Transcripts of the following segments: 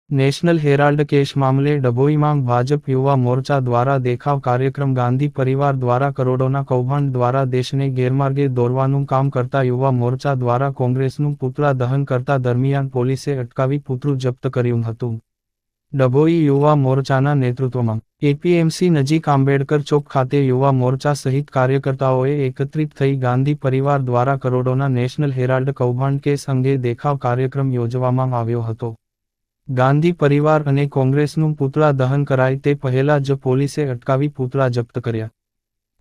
National Herald case મામલે ડભોઈમાં ભાજપ યુવા મોરચા દ્વારા દેખાવ કાર્યક્રમ ગાંધી પરિવાર દ્વારા કરોડોના કૌભાંડ દ્વારા દેશને ગેરમાર્ગે દોરવાનું કામ કરતા યુવા મોરચા દ્વારા કોંગ્રેસનું પૂતળા દહન કરતા દરમિયાન પોલીસે અટકાવી પૂતળું જપ્ત કર્યું હતું. ડભોઈ યુવા મોરચાના નેતૃત્વમાં એપીએમસી નજીક આંબેડકર ચોક ખાતે યુવા મોરચા સહિત કાર્યકર્તાઓએ એકત્રિત થઈ ગાંધી પરિવાર દ્વારા કરોડોના નેશનલ હેરાલ્ડ કૌભાંડ કેસ અંગે દેખાવ કાર્યક્રમ યોજવામાં આવ્યો હતો. ગાંધી પરિવાર અને કોંગ્રેસનું પૂતળા દહન કરાય તે પહેલા જ પોલીસે અટકાવી પૂતળા જપ્ત કર્યા.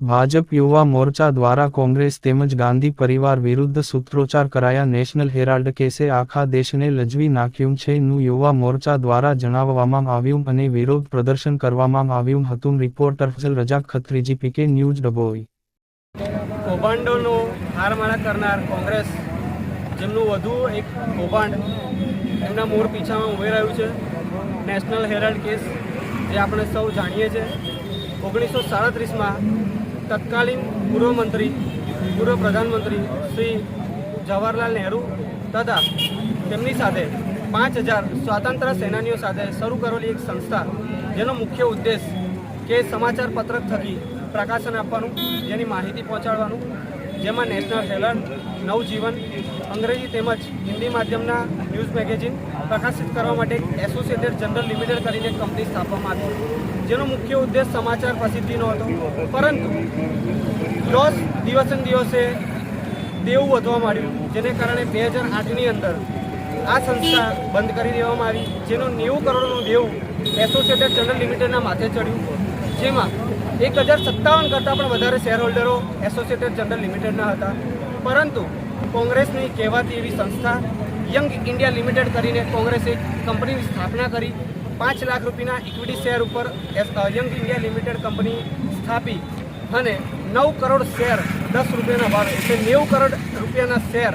ભાજપ યુવા મોરચા દ્વારા કોંગ્રેસ તેમજ ગાંધી પરિવાર વિરુદ્ધ સૂત્રોચ્ચાર કરાયા. નેશનલ હેરાલ્ડ કેસે આખા દેશને લજવી નાખ્યું છે નું યુવા મોરચા દ્વારા જણાવવામાં આવ્યું અને વિરોધ પ્રદર્શન કરવામાં આવ્યું હતું. રિપોર્ટર ફઝલ રજાક ખત્રીજી, પીકે ન્યૂઝ, ડભોઈ. કૌભાંડોનો હારમાળા કરનાર કોંગ્રેસ જેમનું વધુ એક કૌભાંડ એમના મોર પીછામાં ઉભી રહ્યું છે. નેશનલ હેરાલ્ડ કેસ જે આપણે સૌ જાણીએ છીએ, 1937માં તત્કાલીન પૂર્વ મંત્રી, પૂર્વ પ્રધાનમંત્રી શ્રી જવાહરલાલ નહેરુ તથા તેમની સાથે 5000 સ્વાતંત્ર્ય સેનાનીઓ સાથે શરૂ કરેલી એક સંસ્થા, જેનો મુખ્ય ઉદ્દેશ કે સમાચાર પત્રક થકી પ્રકાશન આપવાનું, જેની માહિતી પહોંચાડવાનું, જેમાં નેશનલ હેરાલ્ડ, નવજીવન, અંગ્રેજી તેમજ હિન્દી માધ્યમના ન્યૂઝ મેગેઝિન પ્રકાશિત કરવા માટે એસોસિએટેડ જનરલ લિમિટેડ કરીને એક કંપની સ્થાપવામાં આવી, જેનો મુખ્ય ઉદ્દેશ સમાચાર પ્રસિદ્ધિનો હતો. પરંતુ લોસ દિવસે દિવસે દેવું વધવા માંડ્યું, જેને કારણે 2008ની અંદર આ સંસ્થા બંધ કરી દેવામાં આવી, જેનો 90 કરોડનું દેવું એસોસિએટેડ જનરલ લિમિટેડના માથે ચડ્યું, જેમાં 1057 કરતાં પણ વધારે શેર હોલ્ડરો એસોસિએટેડ જનરલ લિમિટેડના હતા. પરંતુ કોંગ્રેસની કહેવાતી એવી સંસ્થા યંગ ઇન્ડિયા લિમિટેડ કરીને કોંગ્રેસે એક કંપનીની સ્થાપના કરી. 5 લાખ રૂપિયાના ઇક્વિટી શેર ઉપર યંગ ઇન્ડિયા લિમિટેડ કંપની સ્થાપી અને 9 કરોડ શેર 10 રૂપિયાના ભાવે, એટલે 90 કરોડ રૂપિયાના શેર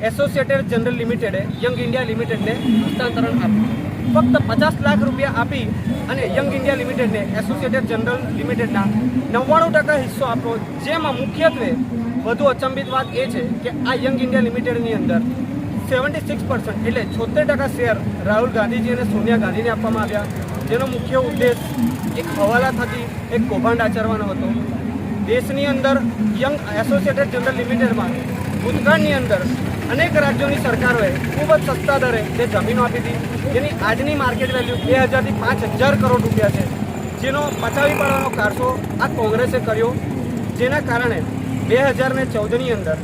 એસોસિએટેડ જનરલ લિમિટેડે યંગ ઇન્ડિયા લિમિટેડને હસ્તાંતરણ આપ્યું. ફક્ત 50 લાખ રૂપિયા આપી અને યંગ ઇન્ડિયા લિમિટેડને એસોસિએટેડ જનરલ લિમિટેડના 99% હિસ્સો આપ્યો. જેમાં મુખ્યત્વે વધુ અચંબિત વાત એ છે કે આ યંગ ઇન્ડિયા લિમિટેડની અંદર 76% એટલે 76% શેર રાહુલ ગાંધીજી અને સોનિયા ગાંધીને આપવામાં આવ્યા, જેનો મુખ્ય ઉદ્દેશ એક હવાલા થકી એક કૌભાંડ આચરવાનો હતો. દેશની અંદર યંગ એસોસિએટેડ જનરલ લિમિટેડમાં ભૂતકાળની અંદર અનેક રાજ્યોની સરકારોએ ખૂબ જ સસ્તા દરે જે જમીનો આપી હતી, જેની આજની માર્કેટ વેલ્યુ 2000 થી 5000 કરોડ રૂપિયા છે, જેનો પચાવી પાડવાનો કારસો આ કોંગ્રેસે કર્યો. જેના કારણે 2014ની અંદર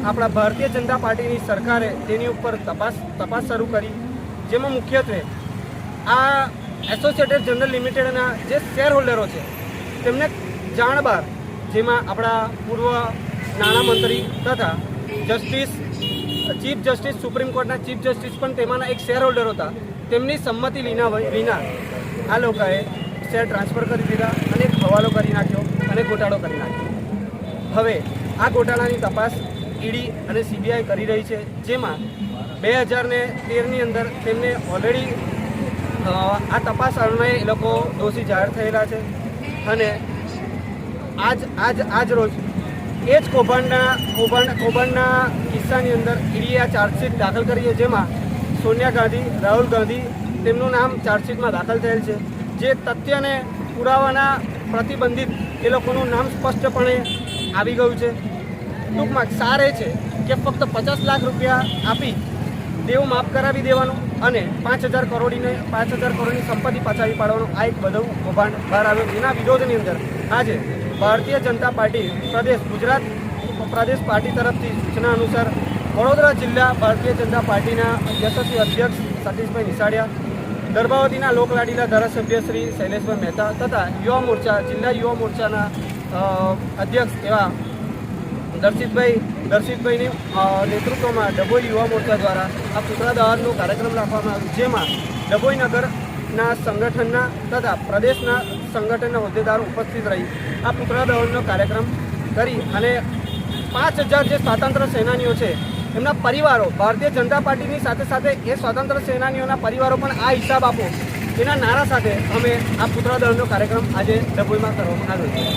આપણા ભારતીય જનતા પાર્ટીની સરકારે તેની ઉપર તપાસ શરૂ કરી, જેમાં મુખ્યત્વે આ એસોસિએટેડ જનરલ લિમિટેડના જે શેર હોલ્ડરો છે તેમને જાણ બહાર, જેમાં આપણા પૂર્વ નાણામંત્રી તથા ચીફ જસ્ટિસ, સુપ્રીમ કોર્ટના ચીફ જસ્ટિસ પણ તેમાંના એક શેર હોલ્ડર હતા. તેમની સંમતિ વિના આ લોકોએ શેર ટ્રાન્સફર કરી દીધા અને એક હવાલો કરી નાખ્યો અને ગોટાળો કરી નાખ્યો. હવે આ ગોટાળાની તપાસ ઈડી અને સીબીઆઈ કરી રહી છે, જેમાં 2013ની અંદર તેમને ઓલરેડી આ તપાસ અન્વયે એ લોકો દોષી જાહેર થયેલા છે અને આજ રોજ એ જ કૌભાંડના કિસ્સાની અંદર ઈડીએ આ ચાર્જશીટ દાખલ કરી છે, જેમાં સોનિયા ગાંધી, રાહુલ ગાંધી તેમનું નામ ચાર્જશીટમાં દાખલ થયેલ છે. જે તથ્યને પુરાવાના પ્રતિબંધિત એ લોકોનું નામ સ્પષ્ટપણે આવી ગયું છે. ટૂંકમાં સાર એ છે કે ફક્ત 50 લાખ રૂપિયા આપી દેવું માફ કરાવી દેવાનું અને 5000 કરોડની સંપત્તિ પચાવી પાડવાનું આ એક બધું કૌભાંડ બહાર આવ્યું, જેના વિરોધની અંદર આજે ભારતીય જનતા પાર્ટી ગુજરાત પ્રદેશ પાર્ટી તરફથી સૂચના અનુસાર વડોદરા જિલ્લા ભારતીય જનતા પાર્ટીના યશસ્વી અધ્યક્ષ સતીશભાઈ નિસાડિયા, દર્ભાવતીના લોકલાડીલા ધારાસભ્ય શ્રી શૈલેષભાઈ મહેતા તથા જિલ્લા યુવા મોરચાના અધ્યક્ષ એવા દર્શિતભાઈની નેતૃત્વમાં ડભોઈ યુવા મોરચા દ્વારા આ પૂતળા દહનનો કાર્યક્રમ રાખવામાં આવ્યો, જેમાં ડભોઈ નગરના સંગઠનના તથા પ્રદેશના સંગઠનના હોદ્દેદારો ઉપસ્થિત રહી આ પૂતળા દહનનો કાર્યક્રમ કરી અને 5000 જે સ્વાતંત્ર્ય સેનાનીઓ છે એમના પરિવારો, ભારતીય જનતા પાર્ટીની સાથે સાથે એ સ્વાતંત્ર્ય સેનાનીઓના પરિવારો પણ આ હિસાબ આપો એના નારા સાથે અમે આ પૂતળા દહનનો કાર્યક્રમ આજે ડભોઈમાં કરવામાં આવ્યો છે.